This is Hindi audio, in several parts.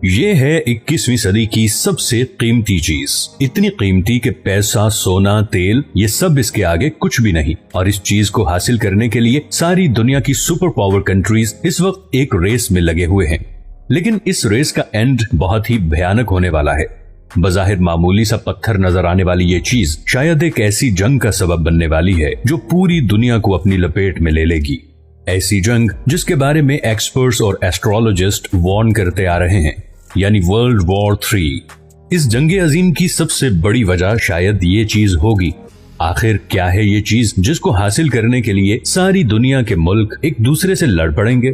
ये है 21वीं सदी की सबसे कीमती चीज, इतनी कीमती कि पैसा, सोना, तेल ये सब इसके आगे कुछ भी नहीं। और इस चीज को हासिल करने के लिए सारी दुनिया की सुपर पावर कंट्रीज इस वक्त एक रेस में लगे हुए हैं। लेकिन इस रेस का एंड बहुत ही भयानक होने वाला है। बज़ाहिर मामूली सा पत्थर नजर आने वाली ये चीज शायद एक ऐसी जंग का सबब बनने वाली है जो पूरी दुनिया को अपनी लपेट में ले लेगी। ऐसी जंग जिसके बारे में एक्सपर्ट्स और एस्ट्रोलॉजिस्ट वार्न करते आ रहे हैं, यानी वर्ल्ड वॉर 3। इस जंगे अजीम की सबसे बड़ी वजह शायद ये चीज होगी। आखिर क्या है ये चीज जिसको हासिल करने के लिए सारी दुनिया के मुल्क एक दूसरे से लड़ पड़ेंगे?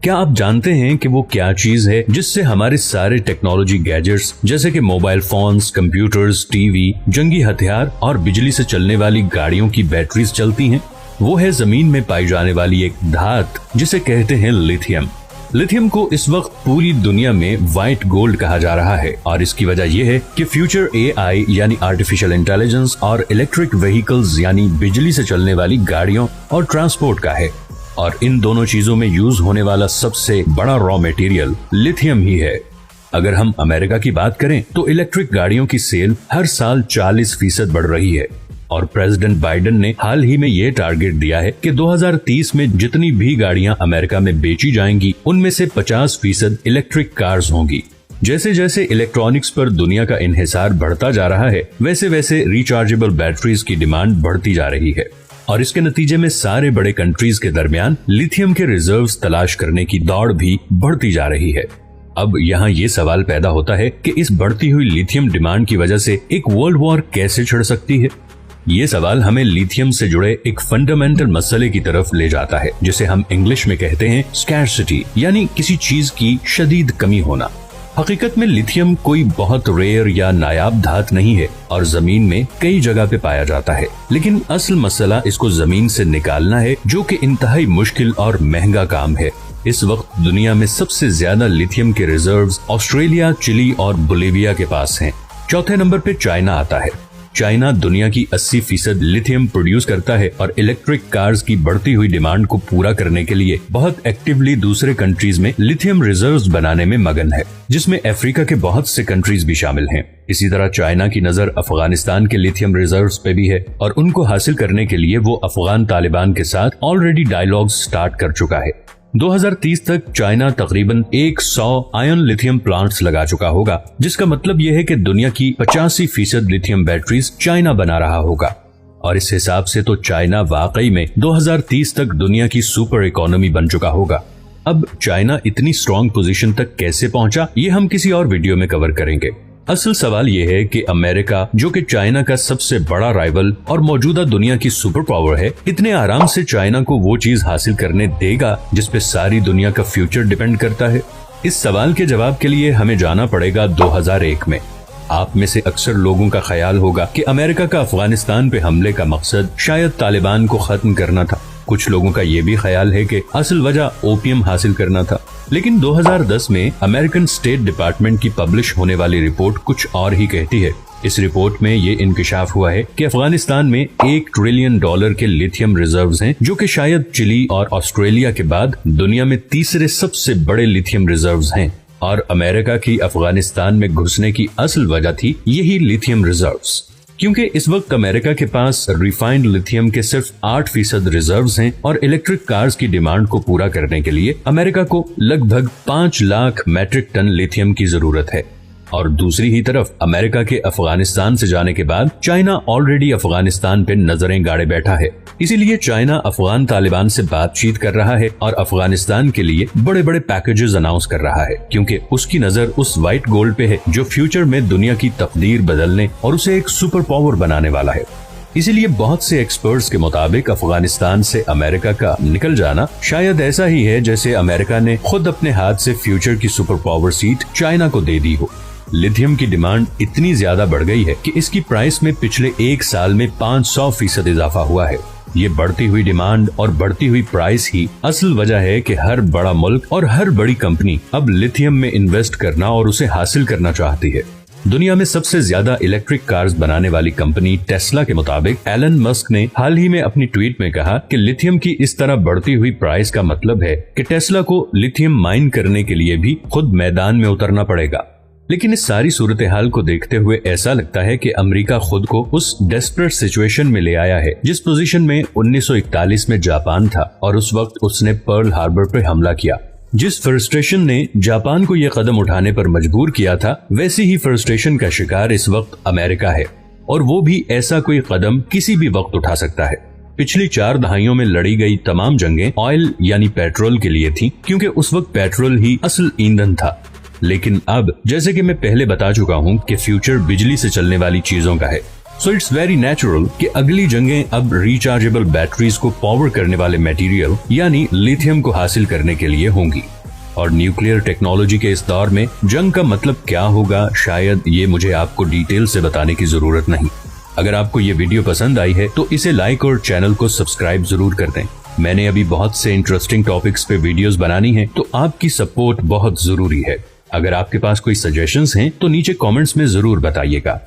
क्या आप जानते हैं कि वो क्या चीज है जिससे हमारे सारे टेक्नोलॉजी गैजेट्स जैसे कि मोबाइल फोन्स, कंप्यूटर्स, टीवी, जंगी हथियार और बिजली से चलने वाली गाड़ियों की बैटरीज चलती हैं? वो है जमीन में पाई जाने वाली एक धात जिसे कहते हैं लिथियम। लिथियम को इस वक्त पूरी दुनिया में व्हाइट गोल्ड कहा जा रहा है और इसकी वजह यह है कि फ्यूचर AI यानी आर्टिफिशियल इंटेलिजेंस और इलेक्ट्रिक व्हीकल्स यानी बिजली से चलने वाली गाड़ियों और ट्रांसपोर्ट का है। और इन दोनों चीजों में यूज होने वाला सबसे बड़ा रॉ मटेरियल लिथियम ही है। अगर हम अमेरिका की बात करें तो इलेक्ट्रिक गाड़ियों की सेल हर साल 40% बढ़ रही है और प्रेसिडेंट बाइडेन ने हाल ही में ये टारगेट दिया है कि 2030 में जितनी भी गाड़ियां अमेरिका में बेची जाएंगी उनमें से 50% इलेक्ट्रिक कार्स होंगी। जैसे जैसे इलेक्ट्रॉनिक्स पर दुनिया का इन्हिसार बढ़ता जा रहा है वैसे वैसे रिचार्जेबल बैटरीज की डिमांड बढ़ती जा रही है और इसके नतीजे में सारे बड़े कंट्रीज के दरमियान लिथियम के रिजर्व्स तलाश करने की दौड़ भी बढ़ती जा रही है। अब यहाँ ये सवाल पैदा होता है कि इस बढ़ती हुई लिथियम डिमांड की वजह से एक वर्ल्ड वॉर कैसे छिड़ सकती है? ये सवाल हमें लिथियम से जुड़े एक फंडामेंटल मसले की तरफ ले जाता है जिसे हम इंग्लिश में कहते हैं स्कैर्सिटी, यानी किसी चीज की शदीद कमी होना। हकीकत में लिथियम कोई बहुत रेयर या नायाब धात नहीं है और जमीन में कई जगह पे पाया जाता है, लेकिन असल मसला इसको जमीन से निकालना है जो कि इंतहाई मुश्किल और महंगा काम है। इस वक्त दुनिया में सबसे ज्यादा लिथियम के रिजर्व्स ऑस्ट्रेलिया, चिली और बोलिविया के पास हैं। चौथे नंबर पे चाइना आता है। चाइना दुनिया की 80% लिथियम प्रोड्यूस करता है और इलेक्ट्रिक कार्स की बढ़ती हुई डिमांड को पूरा करने के लिए बहुत एक्टिवली दूसरे कंट्रीज में लिथियम रिजर्व्स बनाने में मगन है, जिसमें अफ्रीका के बहुत से कंट्रीज भी शामिल हैं। इसी तरह चाइना की नजर अफगानिस्तान के लिथियम रिजर्व्स पे भी है और उनको हासिल करने के लिए वो अफगान तालिबान के साथ ऑलरेडी डायलॉग स्टार्ट कर चुका है। 2030 तक चाइना तकरीबन 100 आयन लिथियम प्लांट्स लगा चुका होगा, जिसका मतलब यह है कि दुनिया की 85% लिथियम बैटरीज चाइना बना रहा होगा। और इस हिसाब से तो चाइना वाकई में 2030 तक दुनिया की सुपर इकोनॉमी बन चुका होगा। अब चाइना इतनी स्ट्रॉन्ग पोजीशन तक कैसे पहुंचा, ये हम किसी और वीडियो में कवर करेंगे। असल सवाल ये है कि अमेरिका, जो कि चाइना का सबसे बड़ा राइवल और मौजूदा दुनिया की सुपर पावर है, इतने आराम से चाइना को वो चीज हासिल करने देगा जिस पे सारी दुनिया का फ्यूचर डिपेंड करता है? इस सवाल के जवाब के लिए हमें जाना पड़ेगा 2001 में। आप में से अक्सर लोगों का ख्याल होगा कि अमेरिका का अफगानिस्तान पे हमले का मकसद शायद तालिबान को खत्म करना था। कुछ लोगों का ये भी ख्याल है कि असल वजह ओपियम हासिल करना था। लेकिन 2010 में अमेरिकन स्टेट डिपार्टमेंट की पब्लिश होने वाली रिपोर्ट कुछ और ही कहती है। इस रिपोर्ट में ये इंकशाफ हुआ है कि अफगानिस्तान में $1 ट्रिलियन के लिथियम रिजर्व्स हैं, जो कि शायद चिली और ऑस्ट्रेलिया के बाद दुनिया में तीसरे सबसे बड़े लिथियम रिजर्व्स हैं। और अमेरिका की अफगानिस्तान में घुसने की असल वजह थी यही लिथियम रिजर्व्स, क्योंकि इस वक्त अमेरिका के पास रिफाइंड लिथियम के सिर्फ 8% रिजर्व्स हैं और इलेक्ट्रिक कार्स की डिमांड को पूरा करने के लिए अमेरिका को लगभग 5 लाख मैट्रिक टन लिथियम की जरूरत है। और दूसरी ही तरफ अमेरिका के अफगानिस्तान से जाने के बाद चाइना ऑलरेडी अफगानिस्तान पे नजरें गाड़े बैठा है। इसीलिए चाइना अफगान तालिबान से बातचीत कर रहा है और अफगानिस्तान के लिए बड़े बड़े पैकेजेस अनाउंस कर रहा है, क्योंकि उसकी नजर उस व्हाइट गोल्ड पे है जो फ्यूचर में दुनिया की तकदीर बदलने और उसे एक सुपर पावर बनाने वाला है। इसीलिए बहुत से एक्सपर्ट्स के मुताबिक अफगानिस्तान से अमेरिका का निकल जाना शायद ऐसा ही है जैसे अमेरिका ने खुद अपने हाथ से फ्यूचर की सुपर पावर सीट चाइना को दे दी हो। लिथियम की डिमांड इतनी ज्यादा बढ़ गई है कि इसकी प्राइस में पिछले 1 साल में 500% इजाफा हुआ है। ये बढ़ती हुई डिमांड और बढ़ती हुई प्राइस ही असल वजह है कि हर बड़ा मुल्क और हर बड़ी कंपनी अब लिथियम में इन्वेस्ट करना और उसे हासिल करना चाहती है। दुनिया में सबसे ज्यादा इलेक्ट्रिक कार्स बनाने वाली कंपनी टेस्ला के मुताबिक एलन मस्क ने हाल ही में अपनी ट्वीट में कहा कि लिथियम की इस तरह बढ़ती हुई प्राइस का मतलब है कि टेस्ला को लिथियम माइन करने के लिए भी खुद मैदान में उतरना पड़ेगा। लेकिन इस सारी सूरत हाल को देखते हुए ऐसा लगता है कि अमेरिका खुद को उस डेस्परेट सिचुएशन में ले आया है जिस पोजीशन में 1941 में जापान था और उस वक्त उसने पर्ल हार्बर पर हमला किया। जिस फ्रस्ट्रेशन ने जापान को यह कदम उठाने पर मजबूर किया था, वैसी ही फ्रस्ट्रेशन का शिकार इस वक्त अमेरिका है और वो भी ऐसा कोई कदम किसी भी वक्त उठा सकता है। पिछली 4 दहाइयों में लड़ी गई तमाम जंगें ऑयल यानी पेट्रोल के लिए थी, क्योंकि उस वक्त पेट्रोल ही असल ईंधन था। लेकिन अब जैसे कि मैं पहले बता चुका हूँ कि फ्यूचर बिजली से चलने वाली चीजों का है, सो इट्स वेरी नेचुरल कि अगली जंगें अब रिचार्जेबल बैटरीज को पावर करने वाले मटेरियल यानी लिथियम को हासिल करने के लिए होंगी। और न्यूक्लियर टेक्नोलॉजी के इस दौर में जंग का मतलब क्या होगा, शायद ये मुझे आपको डिटेल से बताने की जरूरत नहीं। अगर आपको ये वीडियो पसंद आई है तो इसे लाइक और चैनल को सब्सक्राइब जरूर कर दें। मैंने अभी बहुत से इंटरेस्टिंग टॉपिक्स पे वीडियोस बनानी है, तो आपकी सपोर्ट बहुत जरूरी है। अगर आपके पास कोई सजेशंस हैं तो नीचे कमेंट्स में जरूर बताइएगा।